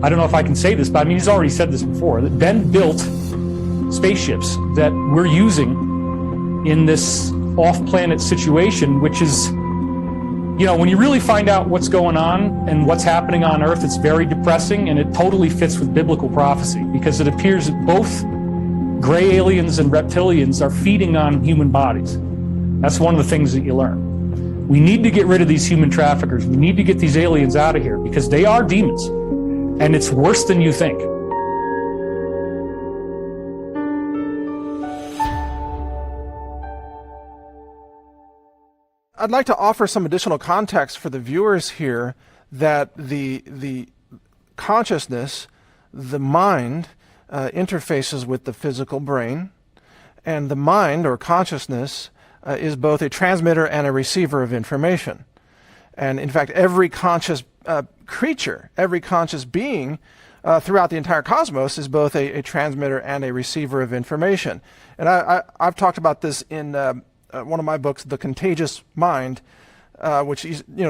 I don't know if I can say this, but I mean, he's already said this before, that Ben built spaceships that we're using in this off-planet situation, which is, you know, when you really find out what's going on and what's happening on Earth, it's very depressing, and it totally fits with biblical prophecy, because it appears that both gray aliens and reptilians are feeding on human bodies. That's one of the things that you learn. We need to get rid of these human traffickers. We need to get these aliens out of here, because they are demons, and it's worse than you think. I'd like to offer some additional context for the viewers here, that the consciousness, the mind, interfaces with the physical brain, and the mind or consciousness is both a transmitter and a receiver of information. And in fact, every conscious creature, every conscious being throughout the entire cosmos is both a transmitter and a receiver of information. And I've talked about this in one of my books, The Contagious Mind, which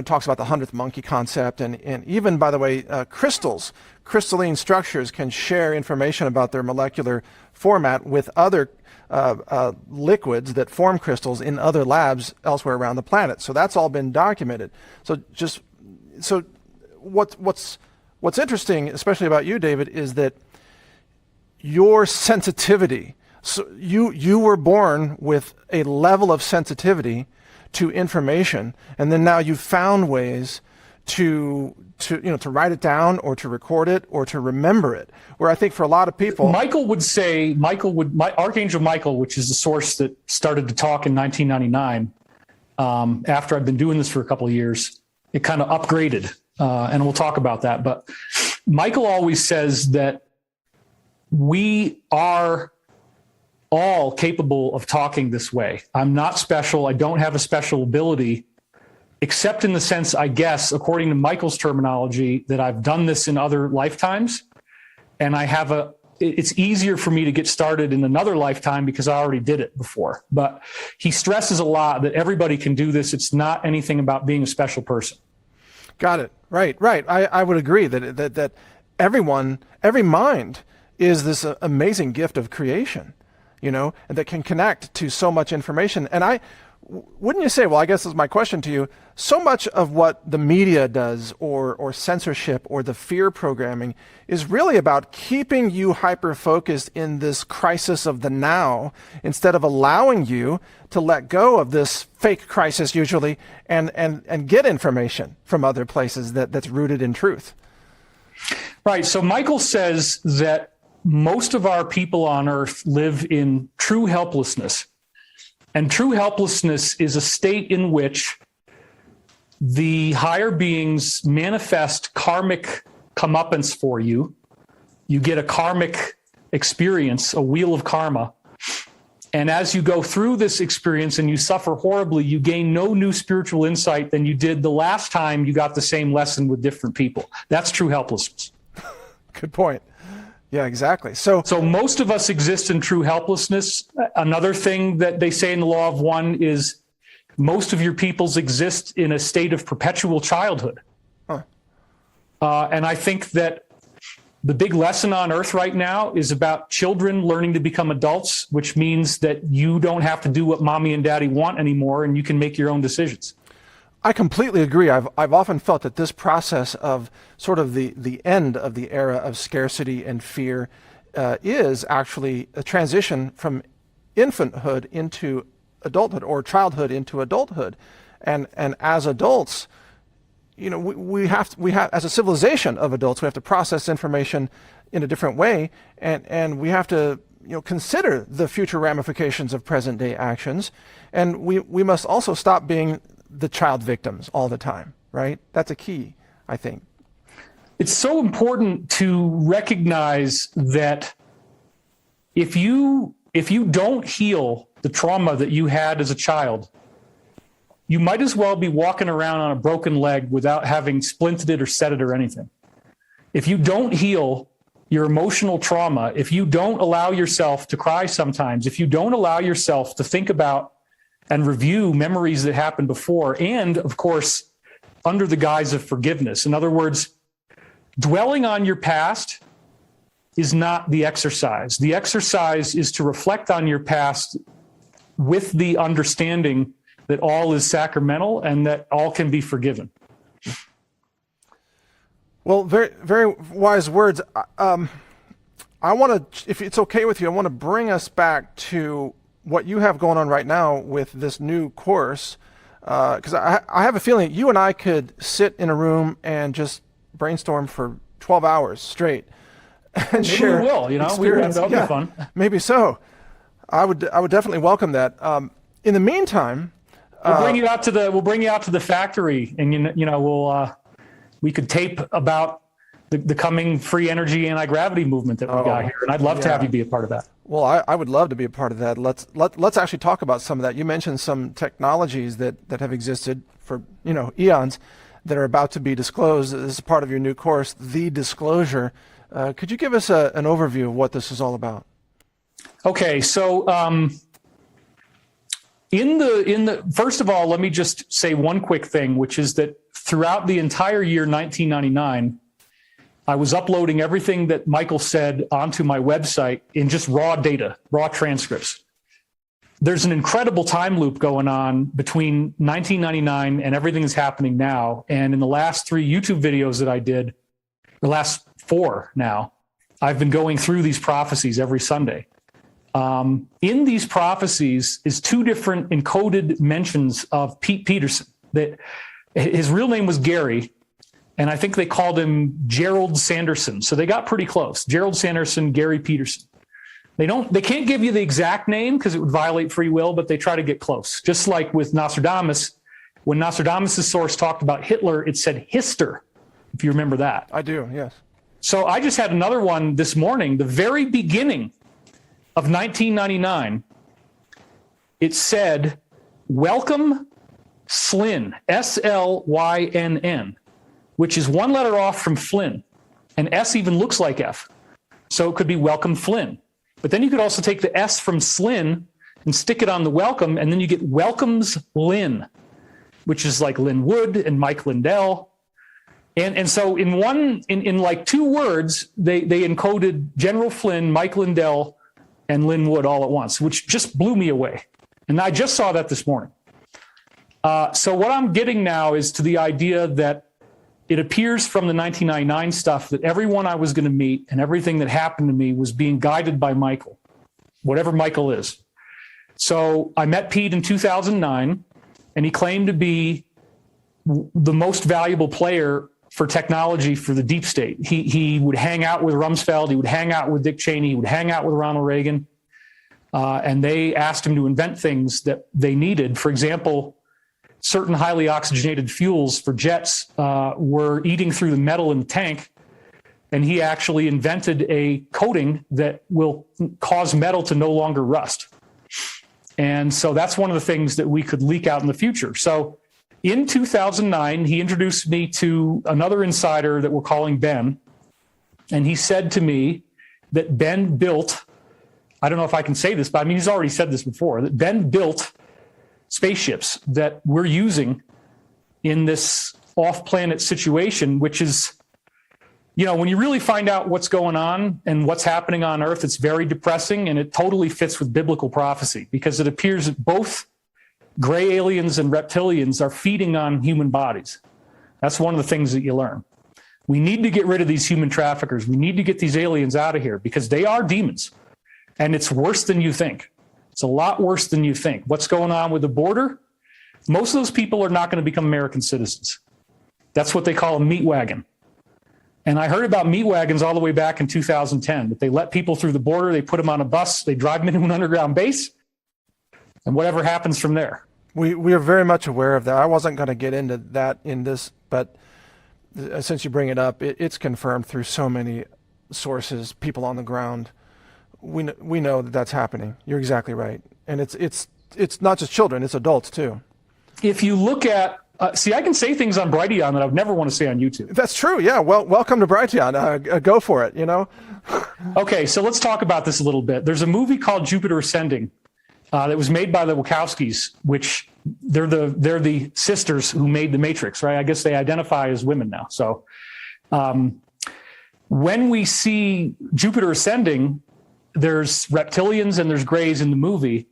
talks about the 100th monkey concept, and even, by the way, crystalline structures can share information about their molecular format with other liquids that form crystals in other labs elsewhere around the planet. So that's all been documented. So what's interesting, especially about you, David, is that your sensitivity. So you were born with a level of sensitivity to information, and then now you've found ways to write it down, or to record it, or to remember it. Where I think for a lot of people, Archangel Michael, which is the source that started to talk in 1999. After I've been doing this for a couple of years, it kind of upgraded, and we'll talk about that. But Michael always says that we are all capable of talking this way. I'm not special. I don't have a special ability, except in the sense, I guess, according to Michael's terminology, that I've done this in other lifetimes, and it's easier for me to get started in another lifetime because I already did it before. But he stresses a lot that everybody can do this. It's not anything about being a special person. Got it. Right. I would agree that everyone, every mind is this amazing gift of creation, and that can connect to so much information. And wouldn't you say, well, I guess this is my question to you, so much of what the media does, or censorship, or the fear programming, is really about keeping you hyper-focused in this crisis of the now, instead of allowing you to let go of this fake crisis usually, and get information from other places that's rooted in truth. Right. So Michael says that most of our people on Earth live in true helplessness. And true helplessness is a state in which the higher beings manifest karmic comeuppance for you. You get a karmic experience, a wheel of karma. And as you go through this experience and you suffer horribly, you gain no new spiritual insight than you did the last time you got the same lesson with different people. That's true helplessness. Good point. Yeah, exactly. So most of us exist in true helplessness. Another thing that they say in the law of one is most of your peoples exist in a state of perpetual childhood. Huh. And I think that the big lesson on Earth right now is about children learning to become adults, which means that you don't have to do what mommy and daddy want anymore, and you can make your own decisions. I completely agree. I've often felt that this process of sort of the end of the era of scarcity and fear is actually a transition from infanthood into adulthood, or childhood into adulthood. And as adults, we have as a civilization of adults, we have to process information in a different way, and we have to consider the future ramifications of present day actions, and we must also stop being the child victims all the time, right? That's a key, I think. It's so important to recognize that if you don't heal the trauma that you had as a child, you might as well be walking around on a broken leg without having splinted it or set it or anything. If you don't heal your emotional trauma, if you don't allow yourself to cry sometimes, if you don't allow yourself to think about and review memories that happened before, and of course, under the guise of forgiveness. In other words, dwelling on your past is not the exercise. The exercise is to reflect on your past with the understanding that all is sacramental and that all can be forgiven. Well, very, very wise words. I want to, if it's okay with you, I want to bring us back to what you have going on right now with this new course. Because I have a feeling you and I could sit in a room and just brainstorm for 12 hours straight and Maybe share. we will, that'll be fun. Maybe so. I would definitely welcome that. In the meantime, we'll bring you out to the factory, and we could tape about the coming free energy anti-gravity movement that we got here, and I'd love to have you be a part of that. Well, I would love to be a part of that. Let's actually talk about some of that. You mentioned some technologies that have existed for eons that are about to be disclosed. This is part of your new course, The Disclosure. Could you give us an overview of what this is all about? Okay, so first of all, let me just say one quick thing, which is that throughout the entire year 1999, I was uploading everything that Michael said onto my website in just raw data, raw transcripts. There's an incredible time loop going on between 1999 and everything that's happening now. And in the last 3 YouTube videos that I did, the last 4 now, I've been going through these prophecies every Sunday. In these prophecies is 2 different encoded mentions of Pete Peterson. That his real name was Gary, and I think they called him Gerald Sanderson. So they got pretty close. Gerald Sanderson, Gary Peterson. They can't give you the exact name because it would violate free will, but they try to get close. Just like with Nostradamus, when Nostradamus' source talked about Hitler, it said Hister, if you remember that. I do, yes. So I just had another one this morning, the very beginning of 1999. It said, "Welcome Slynn," Slynn, which is 1 letter off from Flynn, and S even looks like F. So it could be Welcome Flynn. But then you could also take the S from Slynn and stick it on the welcome, and then you get Welcomes Lynn, which is like Lynn Wood and Mike Lindell. And so in like 2 words, they encoded General Flynn, Mike Lindell, and Lynn Wood all at once, which just blew me away. And I just saw that this morning. So what I'm getting now is to the idea that it appears from the 1999 stuff that everyone I was going to meet and everything that happened to me was being guided by Michael, whatever Michael is. So I met Pete in 2009, and he claimed to be the most valuable player for technology for the deep state. He would hang out with Rumsfeld, he would hang out with Dick Cheney, he would hang out with Ronald Reagan, and they asked him to invent things that they needed. For example, certain highly oxygenated fuels for jets were eating through the metal in the tank, and he actually invented a coating that will cause metal to no longer rust. And so that's one of the things that we could leak out in the future. So in 2009, he introduced me to another insider that we're calling Ben, and he said to me that Ben built, I don't know if I can say this, but I mean, he's already said this before, that Ben built spaceships that we're using in this off-planet situation, which is, when you really find out what's going on and what's happening on Earth, it's very depressing, and it totally fits with biblical prophecy because it appears that both gray aliens and reptilians are feeding on human bodies. That's one of the things that you learn. We need to get rid of these human traffickers. We need to get these aliens out of here because they are demons, and it's worse than you think. It's a lot worse than you think. What's going on with the border? Most of those people are not going to become American citizens. That's what they call a meat wagon. And I heard about meat wagons all the way back in 2010, that they let people through the border, they put them on a bus, they drive them into an underground base, and whatever happens from there. We are very much aware of that. I wasn't going to get into that in this, but since you bring it up, it's confirmed through so many sources, people on the ground. We know that that's happening. You're exactly right, and it's not just children; it's adults too. If you look at, I can say things on Brighteon that I would never want to say on YouTube. That's true. Yeah. Well, welcome to Brighteon. Go for it. Okay, so let's talk about this a little bit. There's a movie called Jupiter Ascending that was made by the Wachowskis, which they're the sisters who made The Matrix, right? I guess they identify as women now. So when we see Jupiter ascending, there's reptilians and there's grays in the movie.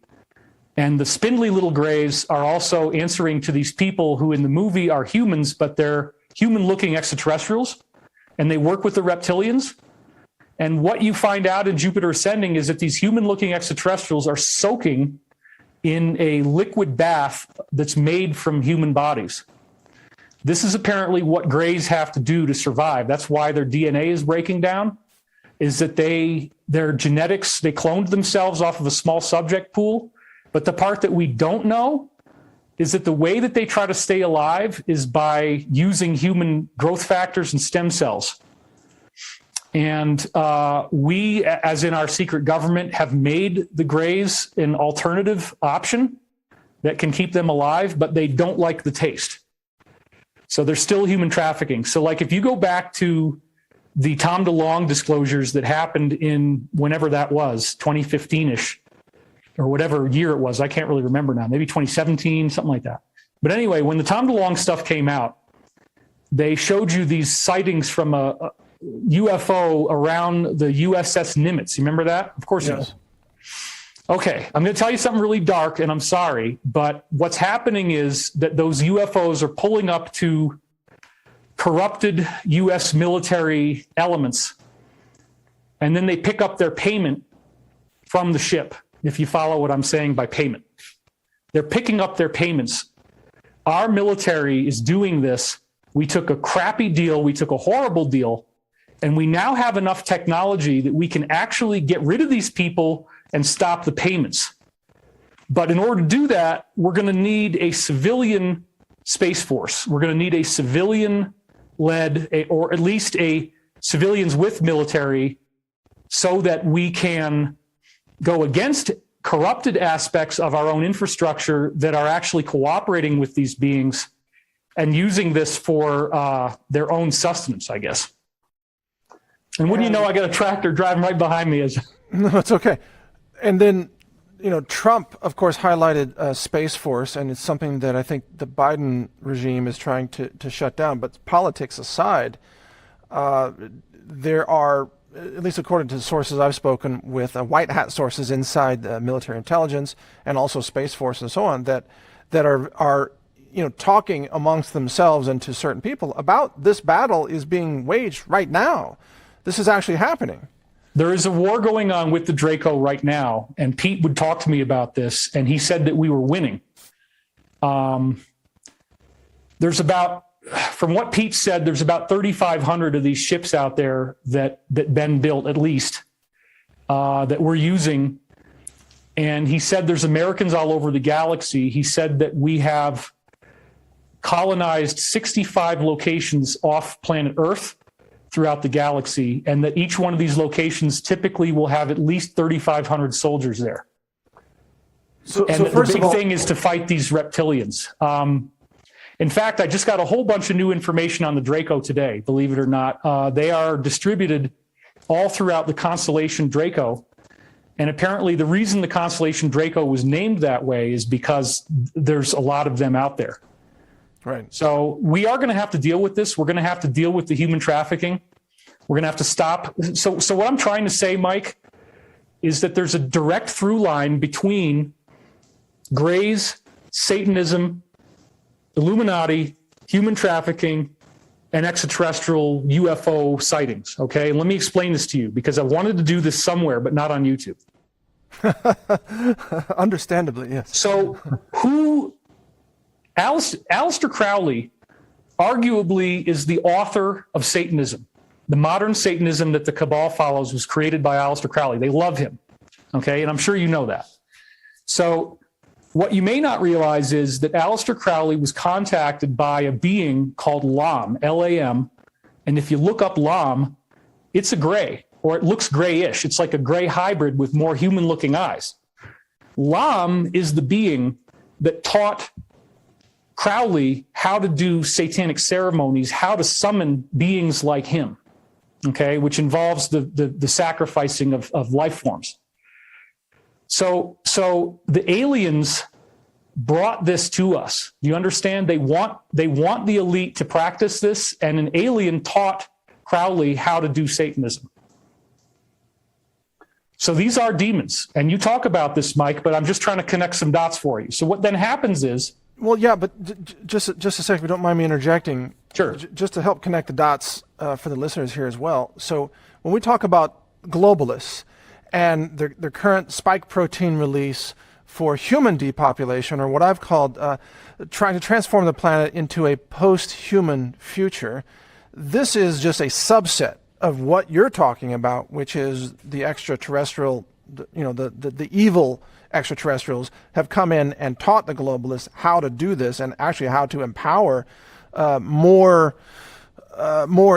And the spindly little grays are also answering to these people who in the movie are humans, but they're human-looking extraterrestrials, and they work with the reptilians. And what you find out in Jupiter ascending is that these human-looking extraterrestrials are soaking in a liquid bath that's made from human bodies. This is apparently what grays have to do to survive. That's why their DNA is breaking down, is that their genetics, they cloned themselves off of a small subject pool. But the part that we don't know is that the way that they try to stay alive is by using human growth factors and stem cells. And we, as in our secret government, have made the grays an alternative option that can keep them alive, but they don't like the taste. So they're still human trafficking. So like if you go back to the Tom DeLonge disclosures that happened in whenever that was, 2015-ish, or whatever year it was, I can't really remember now, maybe 2017, something like that. But anyway, when the Tom DeLonge stuff came out, they showed you these sightings from a UFO around the USS Nimitz. You remember that? Of course, yes. Okay, I'm going to tell you something really dark, and I'm sorry, but what's happening is that those UFOs are pulling up to corrupted U.S. military elements, and then they pick up their payment from the ship, if you follow what I'm saying by payment. They're picking up their payments. Our military is doing this. We took a crappy deal, we took a horrible deal, and we now have enough technology that we can actually get rid of these people and stop the payments. But in order to do that, we're going to need a civilian space force. We're going to need a civilian-led, or at least a civilians with military, so that we can go against corrupted aspects of our own infrastructure that are actually cooperating with these beings and using this for their own sustenance, I guess. And wouldn't you know, I got a tractor driving right behind me. No, it's okay. And then, you know, Trump, of course, highlighted Space Force, and it's something that I think the Biden regime is trying to shut down. But politics aside, there are, at least according to the sources I've spoken with, white hat sources inside military intelligence and also Space Force and so on, that are talking amongst themselves and to certain people about this battle is being waged right now. This is actually happening. There is a war going on with the Draco right now, and Pete would talk to me about this, and he said that we were winning. There's about, from what Pete said, there's about 3,500 of these ships out there that Ben built, at least, that we're using. And he said there's Americans all over the galaxy. He said that we have colonized 65 locations off planet Earth throughout the galaxy, and that each one of these locations typically will have at least 3,500 soldiers there. So the big thing is to fight these reptilians. In fact, I just got a whole bunch of new information on the Draco today, believe it or not. They are distributed all throughout the constellation Draco. And apparently the reason the constellation Draco was named that way is because there's a lot of them out there. Right. So we are going to have to deal with this. We're going to have to deal with the human trafficking. We're going to have to stop. So what I'm trying to say, Mike, is that there's a direct through line between Greys, Satanism, Illuminati, human trafficking, and extraterrestrial UFO sightings. Okay. And let me explain this to you, because I wanted to do this somewhere, but not on YouTube. Understandably, yes. So Aleister Crowley arguably is the author of Satanism. The modern Satanism that the Cabal follows was created by Aleister Crowley. They love him, okay? And I'm sure you know that. So what you may not realize is that Aleister Crowley was contacted by a being called Lam, L-A-M, and if you look up Lam, it's a gray, or it looks grayish. It's like a gray hybrid with more human-looking eyes. Lam is the being that taught Crowley how to do satanic ceremonies, how to summon beings like him, okay, which involves the sacrificing of life forms. So the aliens brought this to us. Do you understand? They want the elite to practice this, and an alien taught Crowley how to do Satanism. So these are demons. And you talk about this, Mike, but I'm just trying to connect some dots for you. So what then happens is... Well, yeah, but just a second, if you don't mind me interjecting. Sure. Just to help connect the dots for the listeners here as well. So when we talk about globalists and their current spike protein release for human depopulation, or what I've called trying to transform the planet into a post-human future, this is just a subset of what you're talking about, which is the extraterrestrial, the evil extraterrestrials have come in and taught the globalists how to do this, and actually how to empower more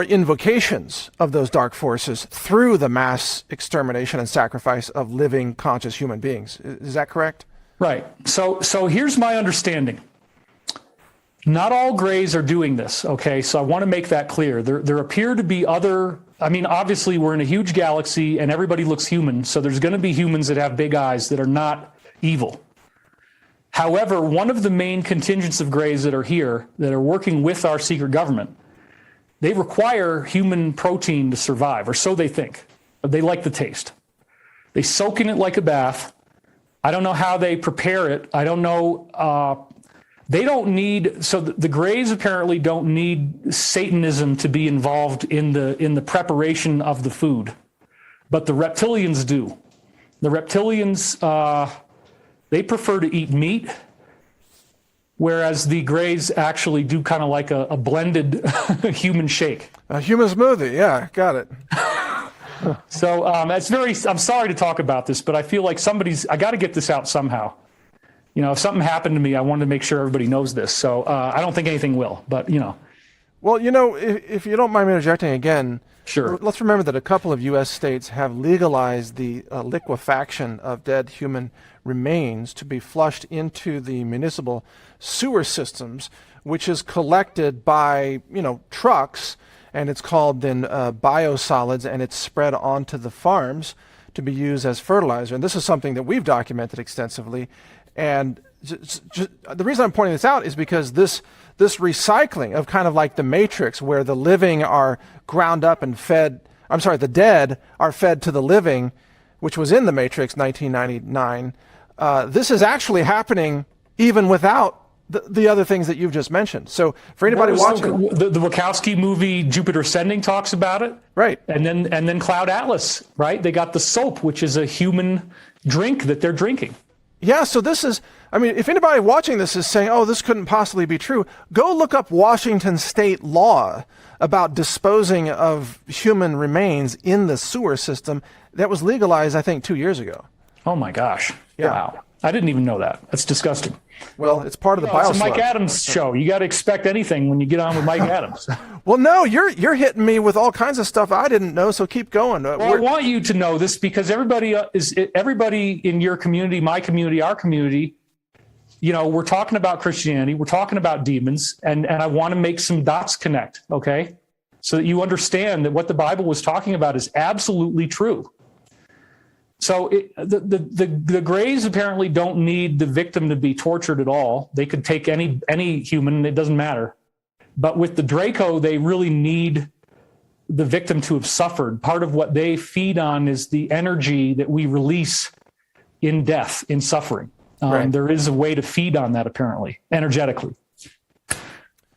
invocations of those dark forces through the mass extermination and sacrifice of living, conscious human beings. Is that correct? Right. So here's my understanding. Not all Greys are doing this, okay? So I want to make that clear. There appear to be other... I mean, obviously, we're in a huge galaxy, and everybody looks human, so there's going to be humans that have big eyes that are not evil. However, one of the main contingents of Greys that are here, that are working with our secret government, they require human protein to survive, or so they think. They like the taste. They soak in it like a bath. I don't know how they prepare it. I don't know... They don't need, so the Greys apparently don't need Satanism to be involved in the preparation of the food, but the reptilians do. The reptilians, they prefer to eat meat, whereas the Greys actually do kind of like a blended human shake. A human smoothie, yeah, got it. So I'm sorry to talk about this, but I feel like I got to get this out somehow. If something happened to me, I wanted to make sure everybody knows this. So I don't think anything will, but Well, if you don't mind me interjecting again, sure. Let's remember that a couple of U.S. states have legalized the liquefaction of dead human remains to be flushed into the municipal sewer systems, which is collected by, trucks, and it's called then biosolids, and it's spread onto the farms to be used as fertilizer. And this is something that we've documented extensively. And the reason I'm pointing this out is because this recycling of kind of like the Matrix, where the living are ground up and fed, the dead are fed to the living, which was in the Matrix 1999, this is actually happening even without the other things that you've just mentioned. So for anybody watching... The Wachowski movie Jupiter Ascending talks about it. Right. And then Cloud Atlas, right? They got the soap, which is a human drink that they're drinking. Yeah, so this is, if anybody watching this is saying, oh, this couldn't possibly be true, go look up Washington state law about disposing of human remains in the sewer system. That was legalized, I think, 2 years ago. Oh, my gosh. Yeah. Wow. I didn't even know that. That's disgusting. Well, it's part of the It's a Mike Adams show. You got to expect anything when you get on with Mike Adams. Well, no, you're hitting me with all kinds of stuff I didn't know, so keep going. Well, I want you to know this because everybody in your community, my community, our community, we're talking about Christianity, we're talking about demons, and I want to make some dots connect, okay? So that you understand that what the Bible was talking about is absolutely true. So the Greys apparently don't need the victim to be tortured at all. They could take any human, it doesn't matter. But with the Draco, they really need the victim to have suffered. Part of what they feed on is the energy that we release in death, in suffering. Right. There is a way to feed on that, apparently, energetically.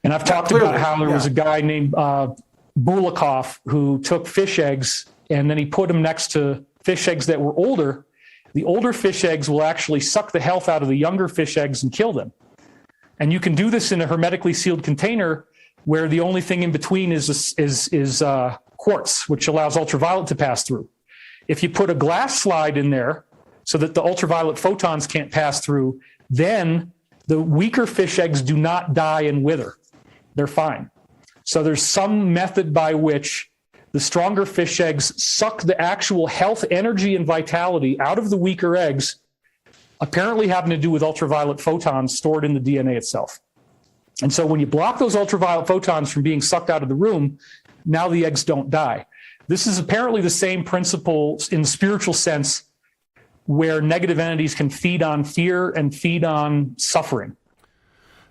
And I've talked about how there was a guy named Wilcock who took fish eggs and then he put them next to fish eggs that were older. The older fish eggs will actually suck the health out of the younger fish eggs and kill them. And you can do this in a hermetically sealed container where the only thing in between is quartz, which allows ultraviolet to pass through. If you put a glass slide in there so that the ultraviolet photons can't pass through, then the weaker fish eggs do not die and wither. They're fine. So there's some method by which the stronger fish eggs suck the actual health, energy, and vitality out of the weaker eggs, apparently having to do with ultraviolet photons stored in the DNA itself. And so when you block those ultraviolet photons from being sucked out of the room, now the eggs don't die. This is apparently the same principle in the spiritual sense where negative entities can feed on fear and feed on suffering.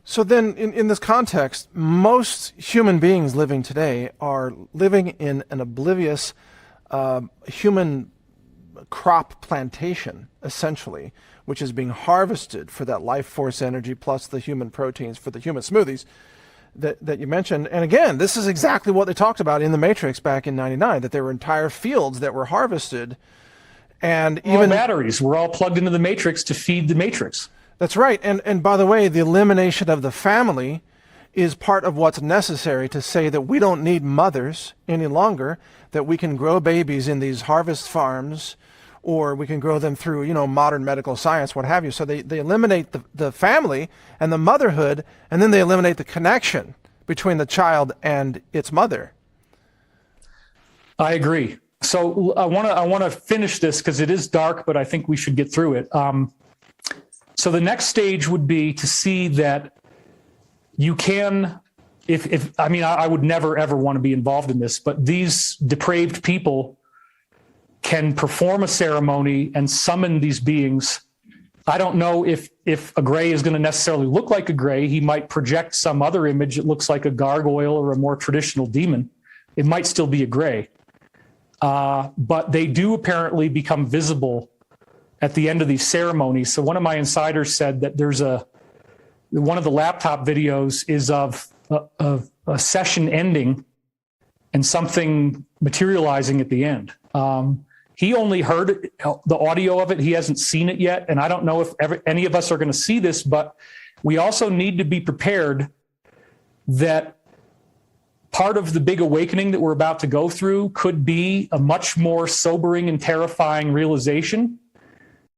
So then, in this context, most human beings living today are living in an oblivious human crop plantation, essentially, which is being harvested for that life force energy plus the human proteins for the human smoothies that you mentioned. And again, this is exactly what they talked about in the Matrix back in '99, that there were entire fields that were harvested. And all even batteries, we're all plugged into the Matrix to feed the Matrix. That's right. And by the way, the elimination of the family is part of what's necessary to say that we don't need mothers any longer, that we can grow babies in these harvest farms, or we can grow them through, modern medical science, what have you. So they eliminate the family and the motherhood, and then they eliminate the connection between the child and its mother. I agree. So I want to finish this because it is dark, but I think we should get through it. So the next stage would be to see that you can, I would never ever want to be involved in this, but these depraved people can perform a ceremony and summon these beings. I don't know if a gray is going to necessarily look like a gray. He might project some other image that looks like a gargoyle or a more traditional demon. It might still be a gray. But they do apparently become visible at the end of these ceremonies. So one of my insiders said that there's one of the laptop videos is of a session ending and something materializing at the end. He only heard the audio of it. He hasn't seen it yet. And I don't know if any of us are going to see this, but we also need to be prepared that part of the big awakening that we're about to go through could be a much more sobering and terrifying realization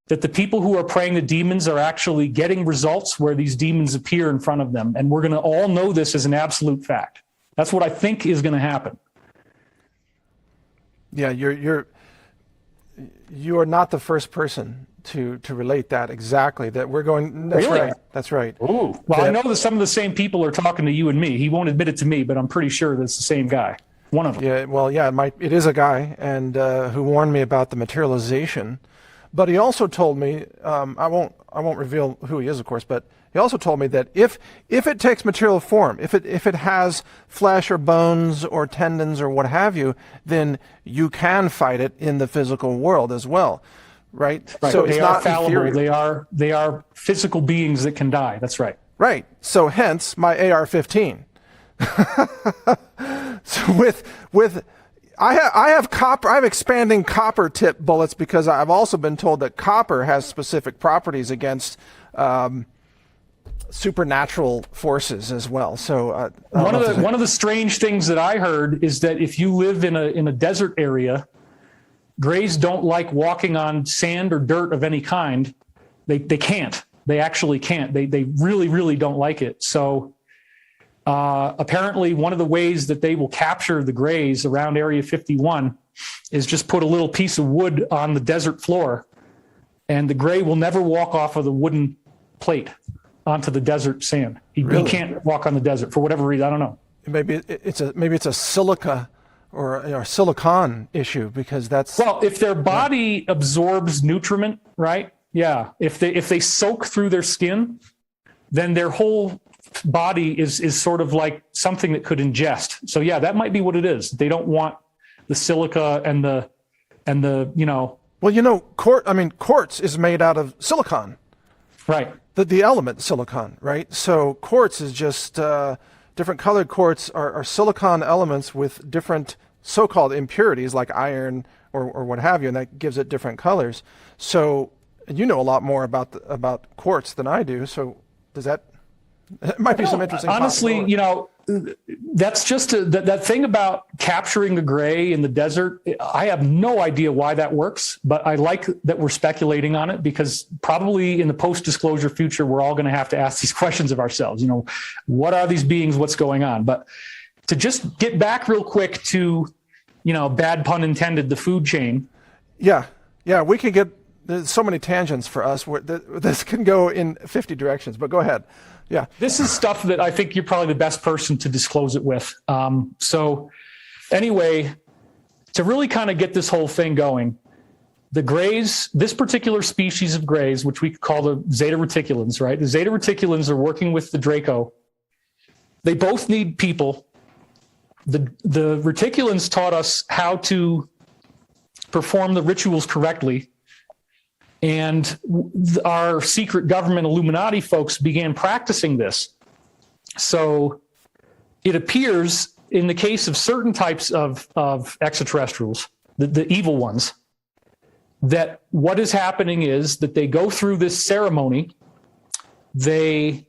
that the people who are praying the demons are actually getting results where these demons appear in front of them. And we're going to all know this as an absolute fact. That's what I think is going to happen. Yeah, you are not the first person to relate that exactly. That we're going. That's Really? right. That's right. Ooh. Well, I know that some of the same people are talking to you and me. He won't admit it to me, but I'm pretty sure that's the same guy. One of them. Yeah. Well, yeah. It is a guy, and who warned me about the materialization. But he also told me, I won't reveal who he is, of course, but he also told me that if it takes material form, if it has flesh or bones or tendons or what have you, then you can fight it in the physical world as well, right? So it's they not are fallible. inferior. They are physical beings that can die. That's right. Right. So hence my AR-15. So with I have copper. I have expanding copper tip bullets because I've also been told that copper has specific properties against supernatural forces as well. So one of the strange things that I heard is that if you live in a desert area, grays don't like walking on sand or dirt of any kind. They can't. They actually can't. They really, really don't like it. So apparently one of the ways that they will capture the grays around Area 51 is just put a little piece of wood on the desert floor, and the gray will never walk off of the wooden plate onto the desert sand. He can't walk on the desert for whatever reason. I don't know. Maybe it's a silica or silicon issue, because that's... Well, if their body absorbs nutriment, right? Yeah. If they soak through their skin, then their whole body is sort of like something that could ingest. So yeah, that might be what it is. They don't want the silica and the Well, quartz is made out of silicon. Right. The element silicon, right? So quartz is just different colored quartz are silicon elements with different so-called impurities like iron or what have you, and that gives it different colors. So you know a lot more about quartz than I do. So does that? It might be some interesting. Honestly, that's just that thing about capturing the gray in the desert. I have no idea why that works, but I like that we're speculating on it, because probably in the post-disclosure future, we're all going to have to ask these questions of ourselves. What are these beings? What's going on? But to just get back real quick to, bad pun intended, the food chain. Yeah, we could get. There's so many tangents for us. This can go in 50 directions, but go ahead. Yeah. This is stuff that I think you're probably the best person to disclose it with. So anyway, to really kind of get this whole thing going, the Greys, this particular species of Greys, which we call the Zeta Reticulans, right? The Zeta Reticulans are working with the Draco. They both need people. The Reticulans taught us how to perform the rituals correctly. And our secret government Illuminati folks began practicing this. So it appears in the case of certain types of extraterrestrials, the evil ones, that what is happening is that they go through this ceremony, they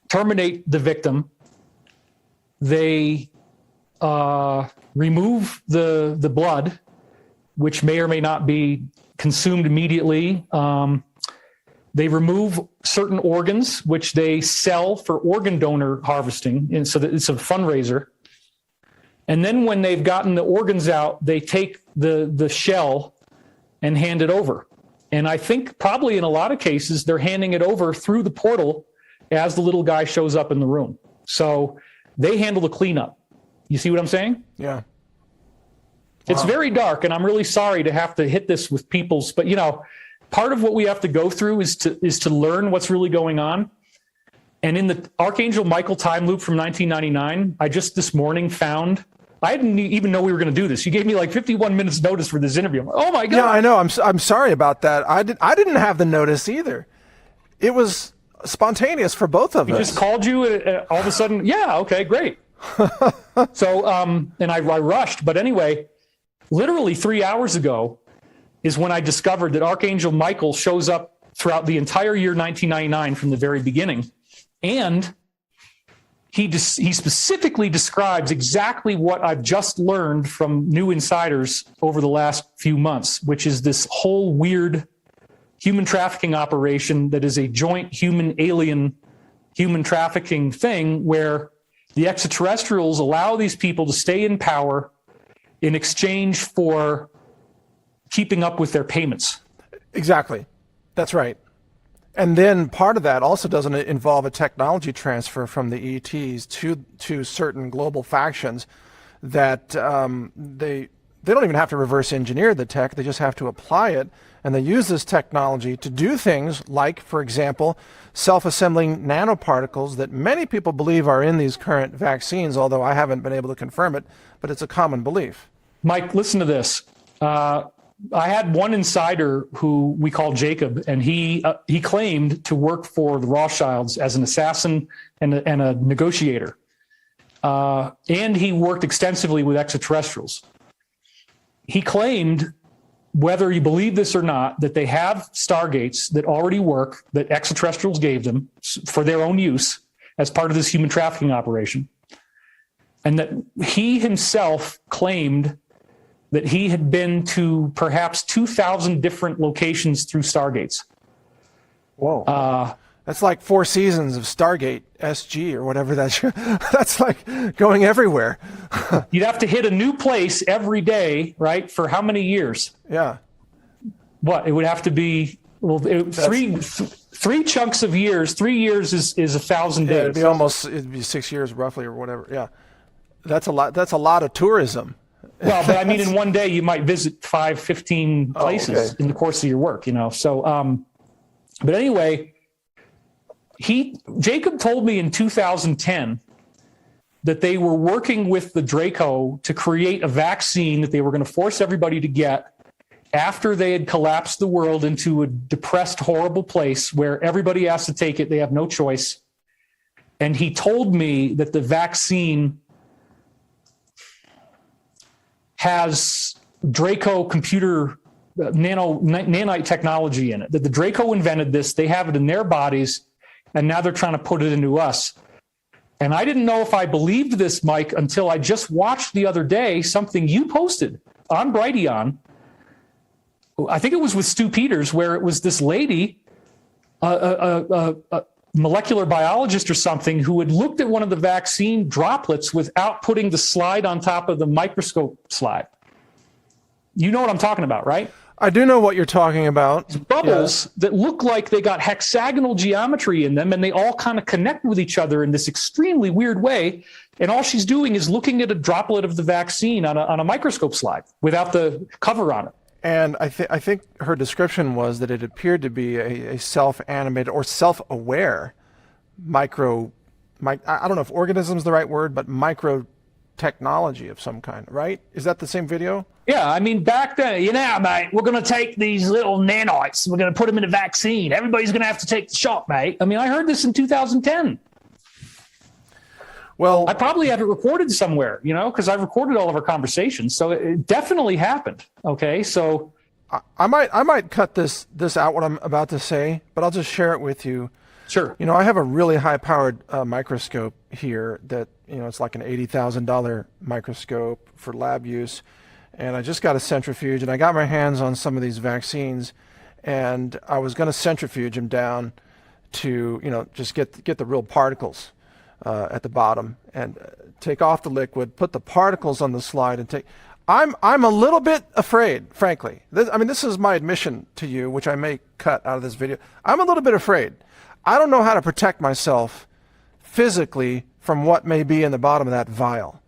terminate the victim, they remove the blood, which may or may not be consumed immediately. They remove certain organs, which they sell for organ donor harvesting, and so that it's a fundraiser. And then when they've gotten the organs out, they take the shell and hand it over. And I think probably in a lot of cases, they're handing it over through the portal as the little guy shows up in the room. So they handle the cleanup. You see what I'm saying? Yeah. It's very dark, and I'm really sorry to have to hit this with people's, but you know, part of what we have to go through is to learn what's really going on. And in the Archangel Michael time loop from 1999, I just this morning found, I didn't even know we were going to do this. You gave me like 51 minutes notice for this interview. I'm like, oh my God. Yeah, I know. I'm sorry about that. I didn't have the notice either. It was spontaneous for both of us. We just called you all of a sudden. Yeah. Okay, great. So, and I rushed, but anyway, literally 3 hours ago is when I discovered that Archangel Michael shows up throughout the entire year 1999 from the very beginning. And he specifically describes exactly what I've just learned from new insiders over the last few months, which is this whole weird human trafficking operation that is a joint human-alien human trafficking thing where the extraterrestrials allow these people to stay in power in exchange for keeping up with their payments. Exactly. That's right. And then part of that also doesn't involve a technology transfer from the ETs to certain global factions that they don't even have to reverse engineer the tech. They just have to apply it. And they use this technology to do things like, for example, self-assembling nanoparticles that many people believe are in these current vaccines, although I haven't been able to confirm it, but it's a common belief. Mike, listen to this. I had one insider who we call Jacob, and he claimed to work for the Rothschilds as an assassin and a negotiator. And he worked extensively with extraterrestrials. He claimed, whether you believe this or not, that they have stargates that already work, that extraterrestrials gave them for their own use as part of this human trafficking operation. And that he himself claimed that he had been to perhaps 2,000 different locations through stargates. Whoa. That's like 4 seasons of Stargate SG or whatever that's like going everywhere. You'd have to hit a new place every day, right? For how many years? Yeah. What? It would have to be, well, three chunks of years. 3 years is 1,000 days. It'd be 6 years roughly or whatever. Yeah. That's a lot. That's a lot of tourism. Well, but I mean, in one day you might visit 15 places in the course of your work, you know? So, but anyway, Jacob told me in 2010 that they were working with the Draco to create a vaccine that they were going to force everybody to get after they had collapsed the world into a depressed, horrible place where everybody has to take it. They have no choice. And he told me that the vaccine has Draco computer nanite technology in it, that the Draco invented this, they have it in their bodies, and now they're trying to put it into us. And I didn't know if I believed this, Mike, until I just watched the other day something you posted on Brighteon. I think it was with Stu Peters, where it was this lady, a molecular biologist or something, who had looked at one of the vaccine droplets without putting the slide on top of the microscope slide. You know what I'm talking about, right? I do know what you're talking about. Bubbles that look like they got hexagonal geometry in them, and they all kind of connect with each other in this extremely weird way. And all she's doing is looking at a droplet of the vaccine on a microscope slide without the cover on it. And I think her description was that it appeared to be a self-animated or self-aware I don't know if organism is the right word, but micro technology of some kind, right? Is that the same video? Yeah, I mean, back then, mate, we're going to take these little nanites, we're going to put them in a vaccine. Everybody's going to have to take the shot, mate. I mean, I heard this in 2010. Well, I probably have it recorded somewhere, because I've recorded all of our conversations. So it definitely happened. Okay, so I might cut this out, what I'm about to say, but I'll just share it with you. Sure. I have a really high-powered microscope here that, it's like an $80,000 microscope for lab use. And I just got a centrifuge, and I got my hands on some of these vaccines, and I was going to centrifuge them down to, just get the real particles at the bottom and take off the liquid, put the particles on the slide, and take. I'm a little bit afraid, frankly. This is my admission to you, which I may cut out of this video. I'm a little bit afraid. I don't know how to protect myself physically from what may be in the bottom of that vial,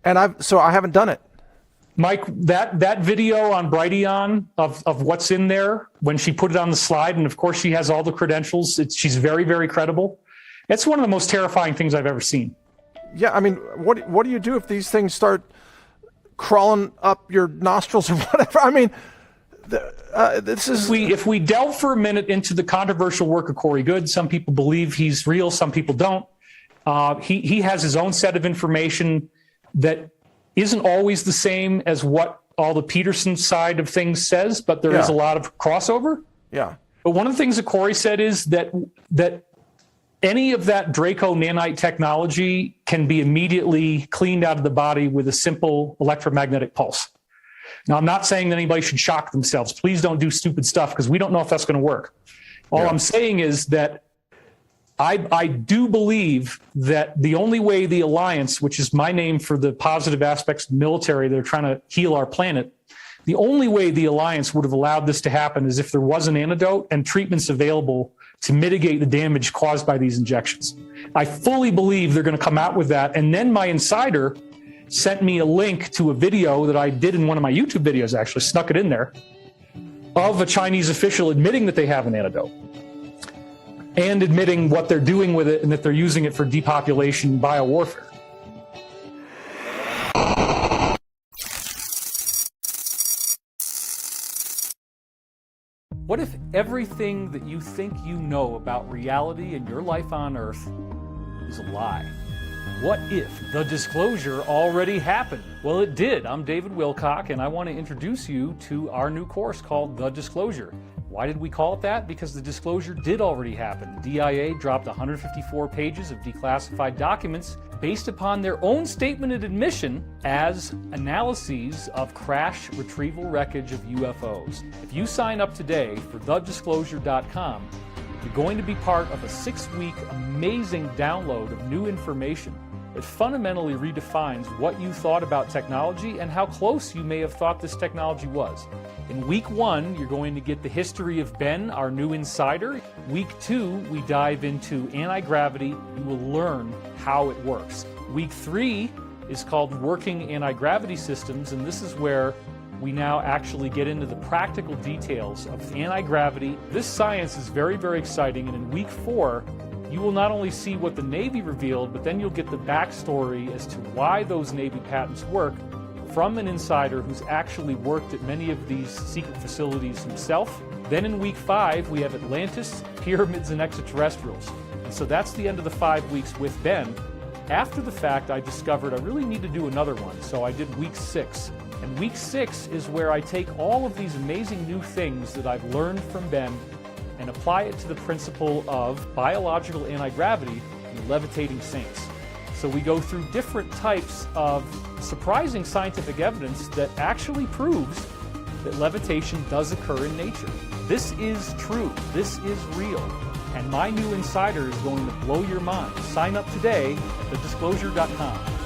and so I haven't done it. Mike, that video on Brighteon of what's in there when she put it on the slide, and of course she has all the credentials. She's very, very credible. It's one of the most terrifying things I've ever seen. Yeah, I mean, what do you do if these things start crawling up your nostrils or whatever? I mean, this is. If we delve for a minute into the controversial work of Corey Goode, some people believe he's real, some people don't. He has his own set of information that isn't always the same as what all the Peterson side of things says, but there is a lot of crossover. Yeah. But one of the things that Corey said is that any of that Draco nanite technology can be immediately cleaned out of the body with a simple electromagnetic pulse. Now, I'm not saying that anybody should shock themselves. Please don't do stupid stuff because we don't know if that's going to work. All I'm saying is that I do believe that the only way the Alliance, which is my name for the positive aspects of the military that are trying to heal our planet, the only way the Alliance would have allowed this to happen is if there was an antidote and treatments available to mitigate the damage caused by these injections. I fully believe they're going to come out with that. And then my insider sent me a link to a video that I did in one of my YouTube videos, actually snuck it in there, of a Chinese official admitting that they have an antidote and admitting what they're doing with it and that they're using it for depopulation biowarfare. What if everything that you think you know about reality and your life on Earth is a lie? What if the disclosure already happened? Well, it did. I'm David Wilcock, and I want to introduce you to our new course called The Disclosure. Why did we call it that? Because the disclosure did already happen. The DIA dropped 154 pages of declassified documents based upon their own statement of admission as analyses of crash retrieval wreckage of UFOs. If you sign up today for thedisclosure.com, you're going to be part of a 6-week amazing download of new information. It fundamentally redefines what you thought about technology and how close you may have thought this technology was. In week 1, you're going to get the history of Ben, our new insider. Week 2, we dive into anti-gravity. You will learn how it works. Week 3 is called Working Anti-Gravity Systems, and this is where we now actually get into the practical details of anti-gravity. This science is very, very exciting, and in week 4, you will not only see what the Navy revealed, but then you'll get the backstory as to why those Navy patents work from an insider who's actually worked at many of these secret facilities himself. Then in week 5, we have Atlantis, Pyramids, and Extraterrestrials. And so that's the end of the 5 weeks with Ben. After the fact, I discovered I really need to do another one, so I did week 6. And week 6 is where I take all of these amazing new things that I've learned from Ben and apply it to the principle of biological anti-gravity and levitating saints. So we go through different types of surprising scientific evidence that actually proves that levitation does occur in nature. This is true. This is real. And my new insider is going to blow your mind. Sign up today at thedisclosure.com.